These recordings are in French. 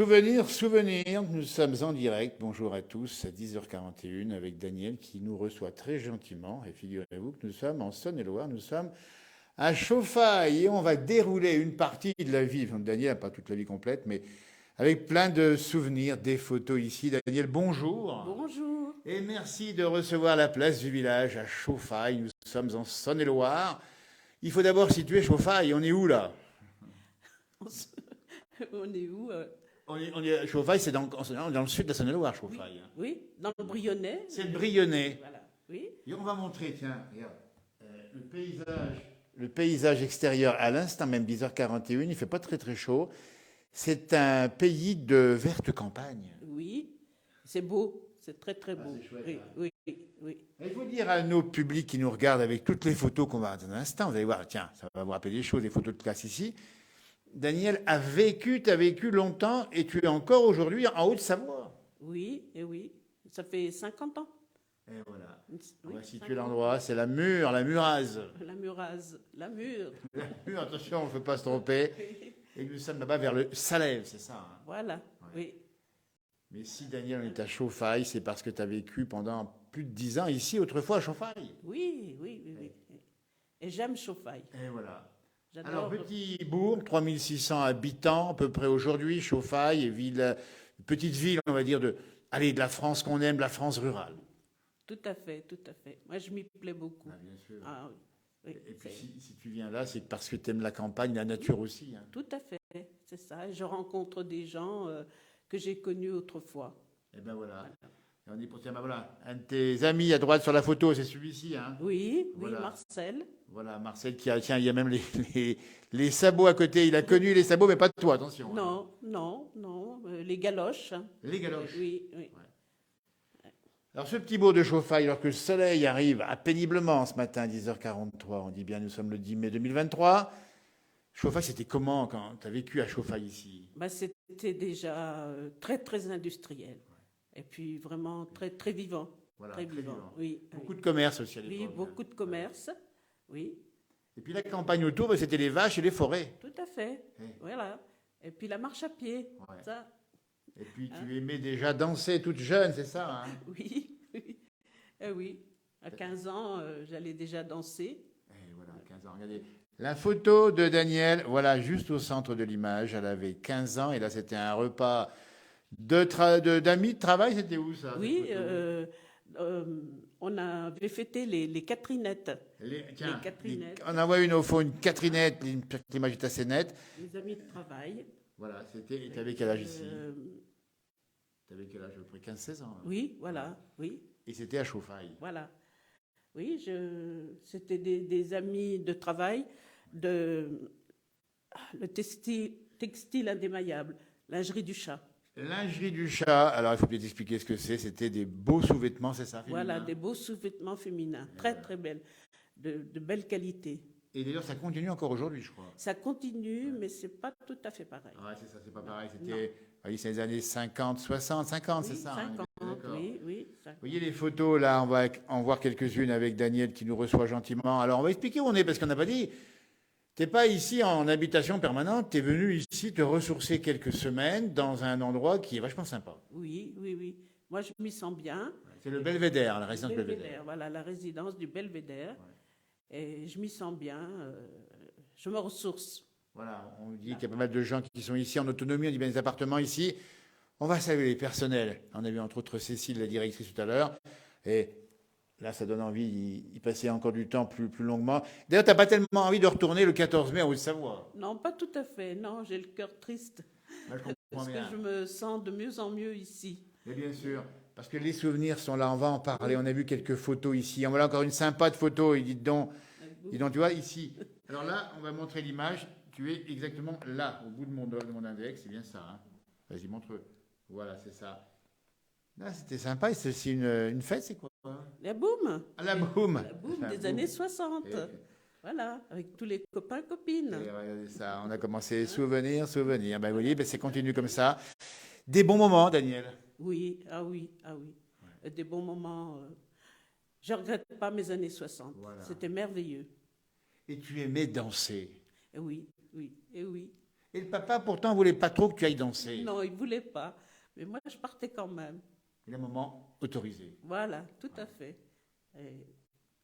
Souvenir, souvenir, nous sommes en direct. Bonjour à tous, à 10h41 avec Daniel qui nous reçoit très gentiment. Et figurez-vous que nous sommes en Saône-et-Loire, nous sommes à Chauffaille et on va dérouler une partie de la vie. Enfin, Daniel n'a pas toute la vie complète, mais avec plein de souvenirs, des photos ici. Daniel, bonjour. Bonjour. Et merci de recevoir la place du village à Chauffaille. Nous sommes en Saône-et-Loire. Il faut d'abord situer Chauffaille. On est où là? On se- on est où On est à Chauffaille, c'est dans le sud de la Saône-et-Loire, Oui, Chauffaille. oui, dans le Brionnais. C'est le Brionnais. Voilà, oui. Et on va montrer, tiens, regarde, le paysage extérieur à l'instant même, 10h41, il ne fait pas très très chaud. C'est un pays de verte campagne. Oui, c'est beau, c'est très très beau. C'est chouette, Oui, hein. oui, oui. Il faut dire à nos publics qui nous regardent avec toutes les photos qu'on va dans un instant, vous allez voir, tiens, ça va vous rappeler des choses, des photos de classe ici. Daniel tu as vécu longtemps et tu es encore aujourd'hui en Haute-Savoie. Oui, et oui. Ça fait 50 ans. Et voilà. Oui, On va situer 50 ans. l'endroit, c'est la Murase. La Murase, la mure. La Mure, attention, on ne peut pas se tromper. Et nous sommes là-bas vers le Salève, c'est ça, hein? Voilà, oui. Mais si Daniel, on est à Chauffaille, c'est parce que tu as vécu pendant plus de 10 ans ici, autrefois à Chauffaille. Oui, oui, oui, oui. Et j'aime Chauffaille. Et voilà. Alors, J'adore. petit bourg, 3600 habitants à peu près aujourd'hui, Chauffaille, petite ville, on va dire, allez, de la France qu'on aime, la France rurale. Tout à fait, tout à fait. Moi, je m'y plais beaucoup. Ah, bien sûr. Ah oui. Oui, Et puis, c'est- si tu viens là, c'est parce que tu aimes la campagne, la nature aussi, hein. Tout à fait, c'est ça. Et je rencontre des gens que j'ai connus autrefois. Et ben voilà. Voilà. Et on dit pour tiens, ben voilà, un de tes amis à droite sur la photo, c'est celui-ci, hein. Oui, oui, Voilà. Marcel. Voilà, Marcel qui a, tiens, il y a même les sabots à côté. Il a connu les sabots, mais pas de toi, attention, hein. Non, non, non, les galoches. Les galoches. Oui, oui. Alors, ce petit bourg de Chauffaille, alors que le soleil arrive péniblement ce matin à 10h43, on dit bien, nous sommes le 10 mai 2023. Chauffaille, c'était comment quand tu as vécu à Chauffaille ici? Bah, c'était déjà très, très industriel. Et puis vraiment très, très vivant. Voilà, Très très vivant, vivant. oui. Beaucoup Oui, de commerce aussi à oui, l'époque. beaucoup de commerce. Oui, Et puis la campagne autour, ben, c'était les vaches et les forêts. tout à fait. Oui. Voilà. Et puis la marche à pied. Ouais. Ça, Et puis Hein? tu aimais déjà danser toute jeune, c'est ça, hein? oui, oui. Eh oui. À 15 ans, j'allais déjà danser. Et voilà, 15 ans. Regardez. La photo de Daniel, voilà, juste au centre de l'image. Elle avait 15 ans et là, c'était un repas d'amis de travail. C'était où ça? Cette Oui, photo on avait fêté les Catherinettes. Tiens, les Catherinettes. on en voit une au fond, une Catherinette. L'image est assez nette. Les amis de travail. Voilà, c'était. Et t'avais quel âge ici? Euh, T'avais quel âge? À peu près 15-16 ans, hein. oui, voilà, oui, Et c'était à Chauffaille. voilà. Oui, c'était des amis de travail de le textile indémaillable, lingerie du chat. Lingerie du chat. Alors, il faut bien expliquer ce que c'est. C'était des beaux sous-vêtements, c'est ça, Voilà, féminin? des beaux sous-vêtements féminins, très très belles, de belle qualité. Et d'ailleurs, ça continue encore aujourd'hui, je crois. Ça continue, mais c'est pas tout à fait pareil. Ah ouais, c'est ça, c'est pas pareil. Non. C'était, oui, c'est les années 50, 60, 50, c'est Oui, ça, hein, 50, d'accord. oui, oui. Vous voyez les photos, là, on va en voir quelques-unes avec Daniel qui nous reçoit gentiment. Alors, on va expliquer où on est, parce qu'on n'a pas dit. T'es pas ici en habitation permanente, tu es venu ici te ressourcer quelques semaines dans un endroit qui est vachement sympa. Oui, oui, oui. Moi, je m'y sens bien. C'est le Belvédère, la résidence Belvédère, Belvédère. voilà, la résidence du Belvédère. Et je m'y sens bien. Je me ressource. Voilà, on dit qu'il y a pas mal de gens qui sont ici en autonomie, on dit bien des appartements ici. On va saluer les personnels. On a vu entre autres Cécile, la directrice tout à l'heure. Et là, ça donne envie d'y passer encore du temps plus longuement. D'ailleurs, tu n'as pas tellement envie de retourner le 14 mai en Haute-Savoie. Non, pas tout à fait. Non, j'ai le cœur triste. Moi, je comprends Parce que bien. je me sens de mieux en mieux ici. Mais bien sûr, parce que les souvenirs sont là, on va en parler. On a vu quelques photos ici. En voilà encore une sympa de photo. Et dites donc, tu vois, ici. Alors là, on va montrer l'image. Tu es exactement là, au bout de mon index. C'est bien ça, hein. Vas-y, montre. Voilà, c'est ça. Là, c'était sympa. Et c'est aussi une fête, c'est quoi? La boum. Ah, la boum. La boum La des boum. années 60. Et- Voilà, avec tous les copains, copines. Et regardez ça, on a commencé souvenir, souvenir. Ben, vous voyez, ben, c'est continue comme ça. Des bons moments, Daniel. Oui, ah oui, ah oui. Des bons moments. Je ne regrette pas mes années 60. Voilà. C'était merveilleux. Et tu aimais danser. Et oui, oui, et oui. Et le papa, pourtant, voulait pas trop que tu ailles danser. Non, il ne voulait pas. Mais moi, je partais quand même. Et le moment autorisé. Voilà, tout à fait. Et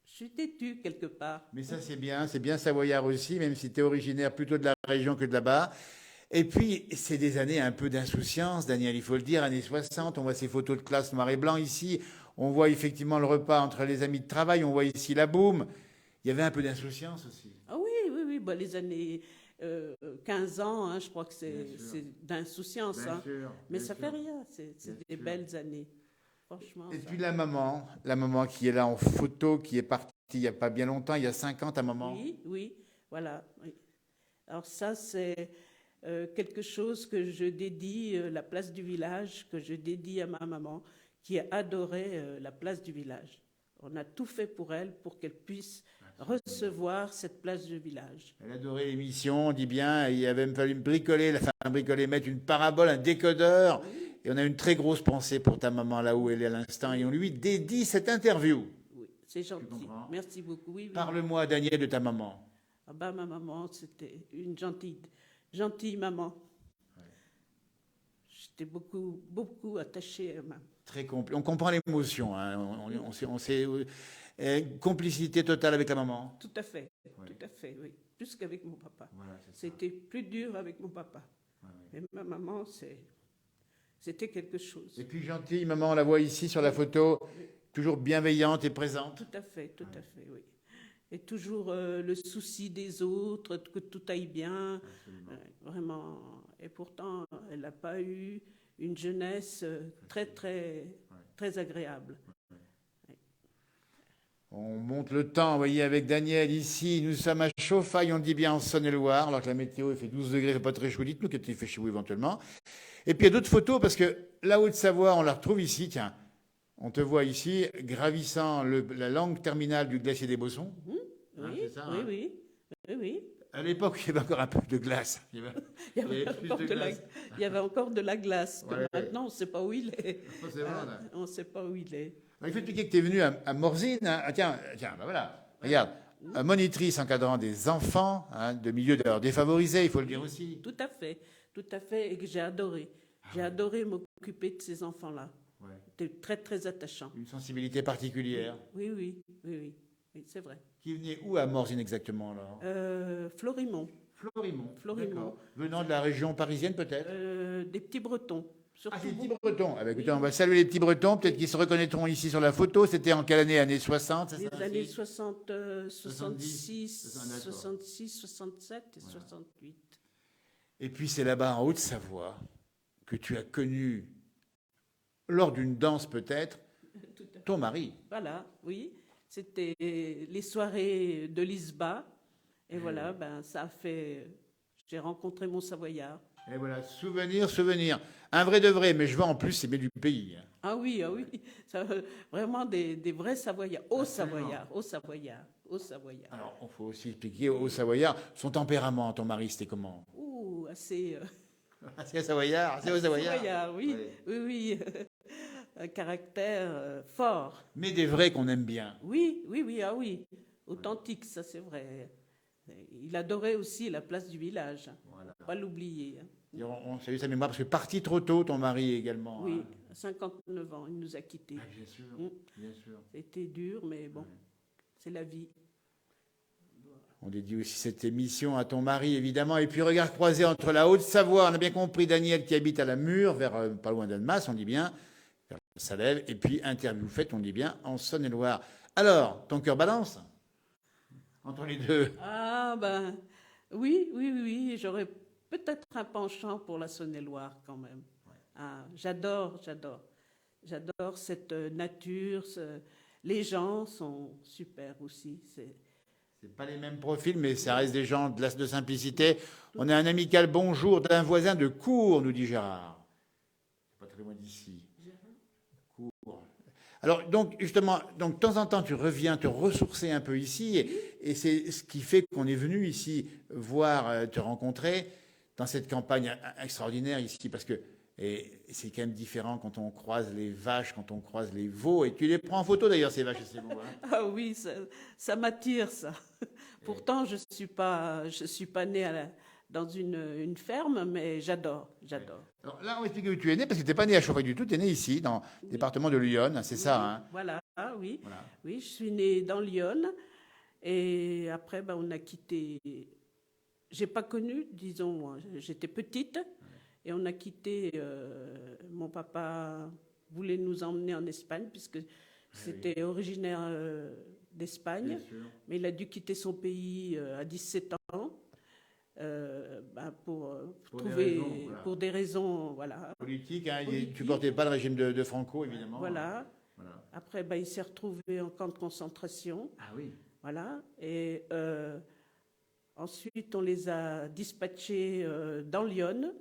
je suis têtue quelque part. Mais ça, c'est bien savoyard aussi, même si tu es originaire plutôt de la région que de là-bas. Et puis, c'est des années un peu d'insouciance, Daniel, il faut le dire, années 60. On voit ces photos de classe noir et blanc ici. On voit effectivement le repas entre les amis de travail. On voit ici la boum. Il y avait un peu d'insouciance aussi. Ah oui, oui, oui. Bah, les années 15 ans, hein, je crois que Bien sûr. c'est d'insouciance. Bien Hein. sûr, Mais bien ça sûr. fait rien. C'est Bien des sûr. belles années. Franchement. Et Ça. puis la maman qui est là en photo, qui est partie il n'y a pas bien longtemps, il y a 5 ans, ta maman. Oui, oui, voilà. Oui. Alors ça, c'est quelque chose que je dédie, la place du village, que je dédie à ma maman, qui a adoré la place du village. On a tout fait pour elle, pour qu'elle puisse recevoir cette place du village. Elle adorait l'émission, on dit bien, il avait même fallu bricoler, mettre une parabole, un décodeur. Et on a une très grosse pensée pour ta maman là où elle est à l'instant. Et on lui dédie cette interview. Oui, c'est gentil. comprends. Merci beaucoup. Oui, oui. Parle-moi, Daniel, de ta maman. Ah bah, ma maman, c'était une gentille maman. J'étais beaucoup, beaucoup attachée à ma. Très on comprend l'émotion. Hein. On sait, complicité totale avec la maman. Tout à fait, Ouais. tout à fait, oui. Plus qu'avec mon papa. Voilà, c'est ça. C'était plus dur avec mon papa. Ouais, Mais ma maman, c'était quelque chose. Et puis gentille, maman, on la voit ici sur la photo, toujours bienveillante et présente. Tout à fait, oui. Et toujours le souci des autres, que tout aille bien. Vraiment. Et pourtant, elle n'a pas eu une jeunesse très, très, très agréable. On monte le temps, vous voyez, avec Daniel ici. Nous sommes à Chauffaille, on dit bien en Saône-et-Loire, alors que la météo il fait 12 degrés, c'est pas très chaud. Dites-nous qu'est-ce qu'il fait chez vous éventuellement. Et puis il y a d'autres photos, parce que la Haute-Savoie, on la retrouve ici, tiens. On te voit ici, gravissant la langue terminale du glacier des Bossons. Oui, c'est ça, oui, hein. oui, oui, oui. À l'époque, il y avait encore un peu de glace. Il y avait plus encore de glace. il y avait encore de la glace. Que Ouais. Maintenant, on ne sait pas où il est. C'est vrai, là. On ne sait pas où il est. Il faut expliquer que tu es venu à Morzine. Hein. Ah, tiens, ben voilà. Regarde, monitrice encadrant des enfants de milieux d'ailleurs défavorisés, il faut le dire aussi. Tout à fait, et que j'ai adoré. J'ai adoré m'occuper de ces enfants-là. Ouais. C'était très, très attachant. Une sensibilité particulière. Oui, oui, oui, oui, oui, c'est vrai. Qui venait où à Morzine exactement alors Florimont, Florimont. Florimont. D'accord. Venant de la région parisienne peut-être des petits Bretons. Ah, Surtout des petits beaucoup. Bretons. Ah, bah, écoutez, on va saluer les petits Bretons. Peut-être qu'ils se reconnaîtront ici sur la photo. C'était en quelle année Années 60, c'est Les ça années aussi 60, 70, 66, 66, 67 et 68. Et puis c'est là-bas en Haute-Savoie que tu as connu, lors d'une danse peut-être, ton mari. Voilà, oui. C'était les soirées de l'ISBA. Et voilà, ben, ça a fait. J'ai rencontré mon Savoyard. Et voilà, souvenir. Un vrai de vrai, mais je vois en plus, c'est bien du pays. Hein. Ah oui, ah oui. Ça, vraiment des vrais Savoyards. Absolument. Au Savoyard. Alors, il faut aussi expliquer au Savoyard, son tempérament, ton mari, c'était comment Ouh, assez. C'est Savoyard, c'est au Savoyard. Savoyard, oui. Oui. Oui, oui. Un caractère fort. Mais des vrais qu'on aime bien. Oui, oui, oui, ah oui. Authentique, ça c'est vrai. Il adorait aussi la place du village. Voilà. Faut pas l'oublier. Et on salue sa mémoire parce que parti trop tôt, ton mari également. Oui, Hein. à 59 ans, il nous a quittés. Ah, bien sûr, Mm. bien sûr. C'était dur, mais bon, c'est la vie. On dédie aussi cette émission à ton mari, évidemment. Et puis, regard croisé entre la Haute-Savoie, on a bien compris, Daniel qui habite à la Mure, vers pas loin d'Annemasse, on dit bien, vers Salève. Et puis, interview faite, on dit bien, en Saône-et-Loire. Alors, ton cœur balance entre les deux. Ah ben, oui, oui, oui, oui, j'aurais peut-être un penchant pour la Saône-et-Loire quand même. Ah, j'adore cette nature. Les gens sont super aussi. C'est pas les mêmes profils, mais ça reste des gens de simplicité. On a un amical bonjour d'un voisin de Cours, nous dit Gérard. C'est pas très loin d'ici. Cours. Alors, donc, justement, de temps en temps, tu reviens te ressourcer un peu ici, et c'est ce qui fait qu'on est venu ici voir, te rencontrer dans cette campagne extraordinaire ici, parce que c'est quand même différent quand on croise les vaches, quand on croise les veaux, et tu les prends en photo d'ailleurs, ces vaches et ces veaux. Hein. Ah oui, ça m'attire ça. Pourtant, je suis pas née dans une ferme, mais j'adore, j'adore. Alors là, on va expliquer où tu es né, parce que tu n'es pas né à Chauffaille du tout, tu es né ici, dans le département de Lyon, c'est ça, hein? Voilà, oui. Voilà. Oui, je suis née dans Lyon. Et après, ben, on a quitté. J'ai pas connu, disons, j'étais petite. Et on a quitté. Mon papa voulait nous emmener en Espagne, puisque c'était originaire d'Espagne. Mais il a dû quitter son pays à 17 ans. Ben, pour trouver, pour des raisons, voilà. Politique, hein, Politique. tu portais pas le régime de Franco, évidemment. Voilà. Après, ben, il s'est retrouvé en camp de concentration. Ah oui. Voilà. Et ensuite, on les a dispatchés dans Lyon.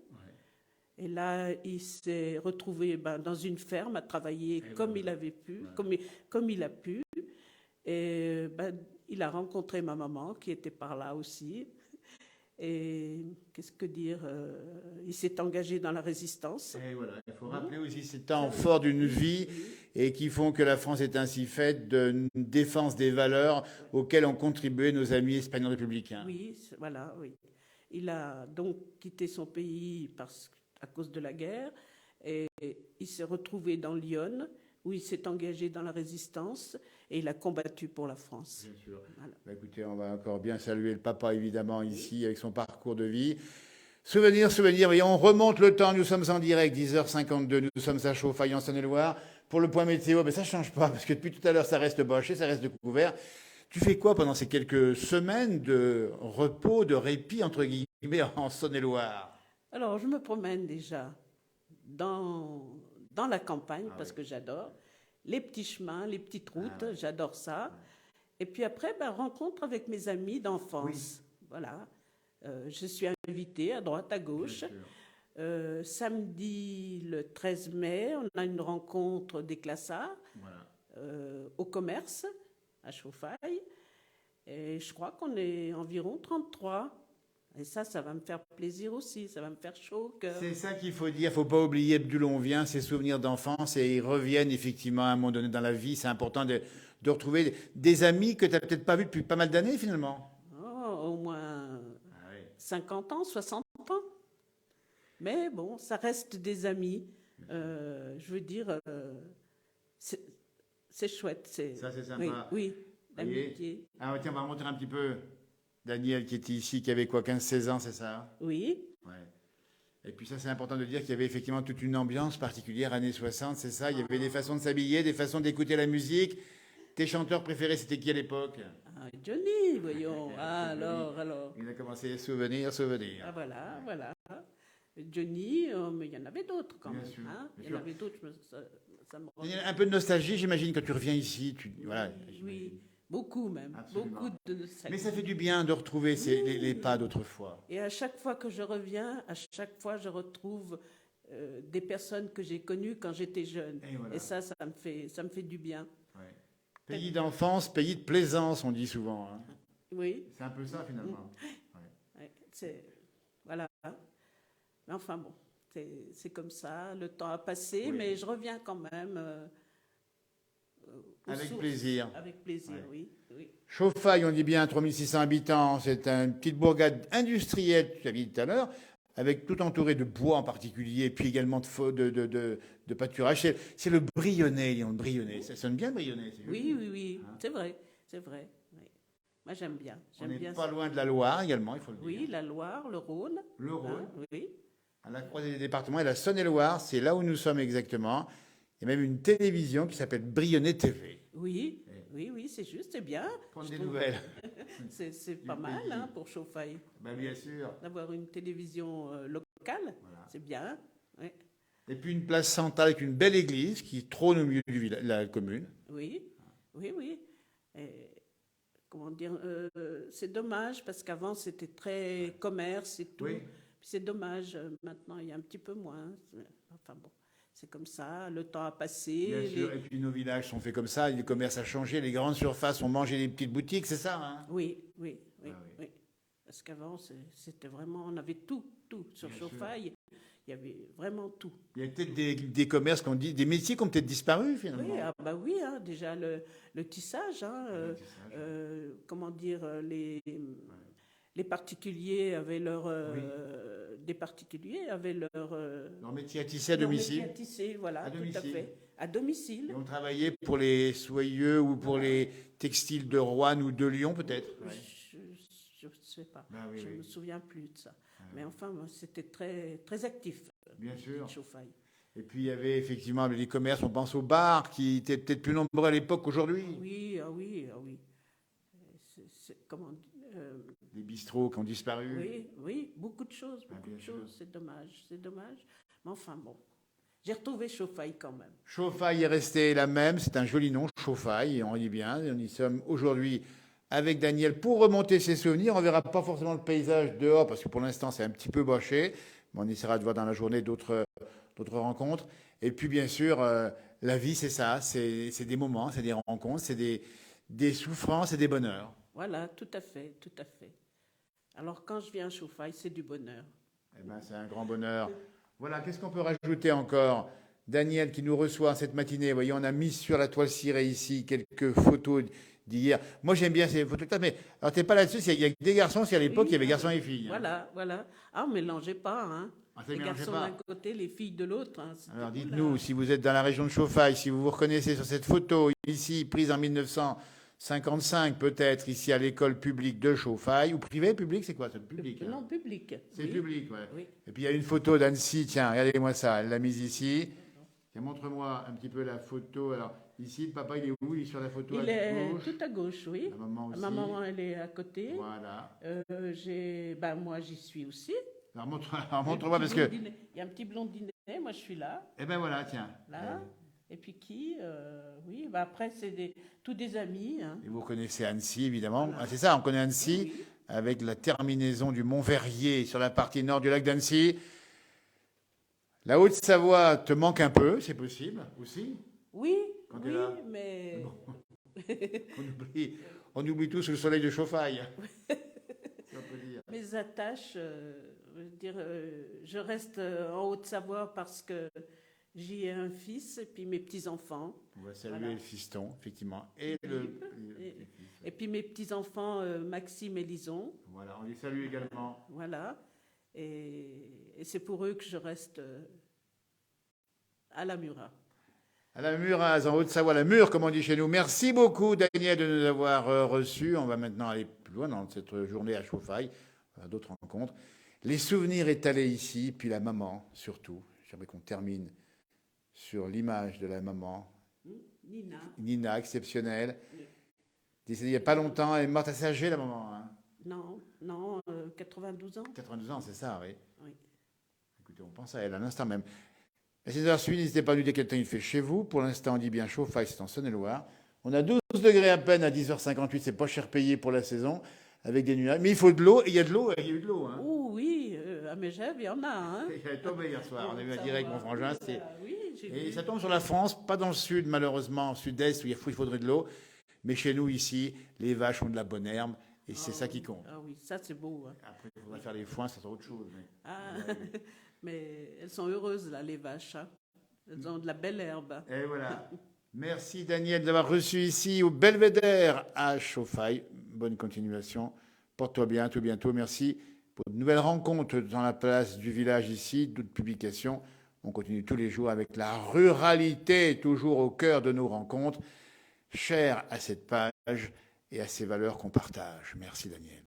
Et là, il s'est retrouvé dans une ferme à travailler comme il avait pu, comme il a pu. Et il a rencontré ma maman qui était par là aussi. Et qu'est-ce que dire, il s'est engagé dans la résistance. Et voilà, il faut rappeler aussi ces temps forts d'une vie et qui font que la France est ainsi faite d'une défense des valeurs auxquelles ont contribué nos amis espagnols républicains. Oui, voilà, oui. Il a donc quitté son pays à cause de la guerre et il s'est retrouvé dans Lyon où il s'est engagé dans la résistance et il a combattu pour la France. Bien sûr. Voilà. Écoutez, on va encore bien saluer le papa, évidemment, ici, avec son parcours de vie. Souvenirs, voyez, on remonte le temps, nous sommes en direct, 10h52, nous sommes à Chauffaille, en Saône-et-Loire. Pour le point météo, ça ne change pas, parce que depuis tout à l'heure, ça reste boché, ça reste couvert. Tu fais quoi pendant ces quelques semaines de repos, de répit, entre guillemets, en Saône-et-Loire? Alors, je me promène déjà dans la campagne, parce que j'adore. Les petits chemins, les petites routes, j'adore ça. Et puis après, rencontre avec mes amis d'enfance. Oui. Voilà. Je suis invitée à droite, à gauche. Samedi, le 13 mai, on a une rencontre des classards au commerce, à Chauffaille. Et je crois qu'on est environ 33. Et ça va me faire plaisir aussi, ça va me faire chaud au cœur. C'est ça qu'il faut dire, il ne faut pas oublier d'où l'on vient, ces souvenirs d'enfance, et ils reviennent effectivement à un moment donné dans la vie. C'est important de retrouver des amis que tu n'as peut-être pas vus depuis pas mal d'années finalement. Oh, au moins 50 ans, 60 ans. Mais bon, ça reste des amis. Je veux dire, c'est chouette. Ça, c'est sympa. Oui, l'amitié. Ah, tiens, on va montrer un petit peu Daniel qui était ici, qui avait quoi, 15-16 ans, c'est ça? Oui. Ouais. Et puis ça, c'est important de dire qu'il y avait effectivement toute une ambiance particulière, années 60, c'est ça? Il y avait des façons de s'habiller, des façons d'écouter la musique. Tes chanteurs préférés, c'était qui à l'époque? Johnny, voyons. Alors. Il a commencé à souvenir. Ah, voilà. Johnny, mais il y en avait d'autres quand même. Sûr, hein. Il y en avait d'autres. Ça me il y a un peu de nostalgie, j'imagine, quand tu reviens ici. Voilà. Oui. Beaucoup même, Absolument. Beaucoup de nostalgie. Mais ça fait du bien de retrouver les pas d'autrefois. Et à chaque fois que je reviens, je retrouve des personnes que j'ai connues quand j'étais jeune. Et ça me fait du bien. Ouais. Pays d'enfance, pays de plaisance, on dit souvent. Hein. Oui. C'est un peu ça finalement. Voilà. Mais enfin bon, c'est comme ça, le temps a passé, mais je reviens quand même. Avec plaisir. Avec plaisir, oui. Chauffaille, on dit bien 3600 habitants, c'est une petite bourgade industrielle, tu as dit tout à l'heure, avec tout entouré de bois en particulier, puis également de pâturage. C'est le Brionnais, le Brionnais. Ça sonne bien, le Brionnais. Oui, hein? C'est vrai. Oui. Moi, j'aime bien. On n'est pas loin de la Loire également, il faut le dire. Oui, la Loire, le Rhône. Le Rhône. Hein, oui. À la croisée des départements et la Saône-et-Loire, c'est là où nous sommes exactement. Il y a même une télévision qui s'appelle Brionnais TV. Oui, c'est juste, c'est bien. Prendre des nouvelles. C'est pas mal pour Chauffaille. Bien sûr. D'avoir une télévision locale, c'est bien. Oui. Et puis une place centrale avec une belle église qui trône au milieu de la commune. Oui. Et, comment dire, c'est dommage parce qu'avant c'était très commerce et tout. Oui. Puis c'est dommage, maintenant il y a un petit peu moins. Enfin bon. C'est comme ça, le temps a passé. Bien sûr, et puis nos villages sont faits comme ça, le commerce a changé, les grandes surfaces ont mangé les petites boutiques, c'est ça hein? Oui. Parce qu'avant, c'était vraiment, on avait tout sur bien Chauffaille. Sûr. Il y avait vraiment tout. Il y a peut-être des commerces qu'on dit, des métiers qui ont peut-être disparu finalement. Oui, déjà le tissage, comment dire, les particuliers avaient leur, Oui. des particuliers avaient leur, Leur métier à tisser à leur métier domicile. à tisser, voilà, À tout à domicile. fait, à domicile. Et on travaillait pour les soyeux ou pour les textiles de Roanne ou de Lyon, peut-être. Ouais. Je ne sais pas, Ben oui, je ne oui. me souviens plus de ça. Mais enfin, moi, c'était très, très actif, Bien sûr. Chauffaille. Et puis il y avait effectivement les commerces, on pense aux bars qui étaient peut-être plus nombreux à l'époque qu'aujourd'hui. Oui, ah oui, ah oui. Comment, Les bistrots qui ont disparu. oui, oui, beaucoup de choses, Ah, beaucoup bien de sûr. choses. C'est dommage, c'est dommage. Mais enfin, bon, j'ai retrouvé Chauffaille quand même. Chauffaille est resté la même, c'est un joli nom, Chauffaille, et on y bien. Et on y sommes aujourd'hui avec Daniel pour remonter ses souvenirs. On verra pas forcément le paysage dehors parce que pour l'instant c'est un petit peu bâché, mais on essaiera de voir dans la journée d'autres rencontres. Et puis bien sûr, la vie c'est ça, c'est des moments, c'est des rencontres, c'est des souffrances et des bonheurs. Voilà, tout à fait, tout à fait. Alors, quand je viens à Chauffaille, c'est du bonheur. Eh ben, c'est un grand bonheur. Voilà, qu'est-ce qu'on peut rajouter encore? Daniel qui nous reçoit cette matinée. Vous voyez, on a mis sur la toile cirée ici quelques photos d'hier. Moi, j'aime bien ces photos-là, mais alors t'es pas là-dessus, il y a des garçons, si à l'époque, Oui, il y avait garçons et filles. Hein. Voilà, voilà. Ah, mélangez pas, hein. Ah, ça, Les mélangez garçons pas. d'un côté, les filles de l'autre. Hein. C'était Alors beau, là. dites-nous, si vous êtes dans la région de Chauffaille, si vous vous reconnaissez sur cette photo ici, prise en 1955 peut-être, ici à l'école publique de Chauffaille, ou privée, publique, c'est quoi? C'est public. Hein. Non, public. C'est Oui. public, ouais. Oui. Et puis il y a une photo d'Annecy, tiens, regardez-moi ça, elle l'a mise ici. Tiens, montre-moi un petit peu la photo. Alors ici, le papa, il est où? Il est sur la photo Il à est gauche. tout à gauche, oui. La maman aussi. Ma maman, elle est à côté. Voilà. Moi, j'y suis aussi. Alors Le montre-moi petit parce que... blondinet. Il y a un petit blondinet, moi je suis là. Eh ben voilà, tiens. Là. Et puis qui Oui, après, c'est tous des amis. Hein. Et vous connaissez Annecy, évidemment. Voilà. Ah, c'est ça, on connaît Annecy, Oui. avec la terminaison du Mont Verrier sur la partie nord du lac d'Annecy. La Haute-Savoie te manque un peu, c'est possible aussi. Oui, Quand t'es oui, là. mais On oublie tout sous le soleil de Chauffaille. Si on peut dire. mes attaches, je veux dire, je reste en Haute-Savoie parce que j'y ai un fils et puis mes petits-enfants. On va saluer Voilà. le fiston, effectivement. Et Et puis mes petits-enfants, Maxime et Lison. Voilà, on les salue également. Voilà. Et c'est pour eux que je reste à la Murat. À la Muraz, en Haute-Savoie, la Mure, comme on dit chez nous. Merci beaucoup, Daniel, de nous avoir reçus. On va maintenant aller plus loin dans cette journée à Chauffaille, d'autres rencontres. Les souvenirs étalés ici, puis la maman, surtout. J'aimerais qu'on termine sur l'image de la maman, Nina. Nina, exceptionnelle. Décédée il n'y a pas longtemps, elle est morte assez âgée, la maman. Hein. Non, 92 ans. 92 ans, c'est ça, oui. Oui. Écoutez, on pense à elle à l'instant même. À 6h08, n'hésitez pas à nous dire quel temps il fait chez vous. Pour l'instant, on dit bien Chauffaille, c'est en Saône-et-Loire. On a 12 degrés à peine à 10h58, c'est pas cher payé pour la saison, avec des nuages. Mais il faut de l'eau, et il y a de l'eau, il y a eu de l'eau. Hein. Oh oui, à Megève, il y en a. Hein. Il a tombé hier soir, on a vu un direct, mon frangin. Oui, j'ai Et vu. ça tombe sur la France, pas dans le sud, malheureusement, au sud-est, où il faudrait de l'eau. Mais chez nous, ici, les vaches ont de la bonne herbe, et c'est ça qui compte. Ah oui, ça c'est beau. Hein. Après, il faudra faire les foins, ça sera autre chose. Mais... Ah, mais elles sont heureuses là, les vaches. Hein. Elles ont de la belle herbe. Et voilà. Merci Daniel d'avoir reçu ici au Belvédère à Chauffaille. Bonne continuation. Porte-toi bien, à tout bientôt. Merci pour de nouvelles rencontres dans la place du village ici, d'autres publications. On continue tous les jours avec la ruralité, toujours au cœur de nos rencontres, chère à cette page et à ces valeurs qu'on partage. Merci Daniel.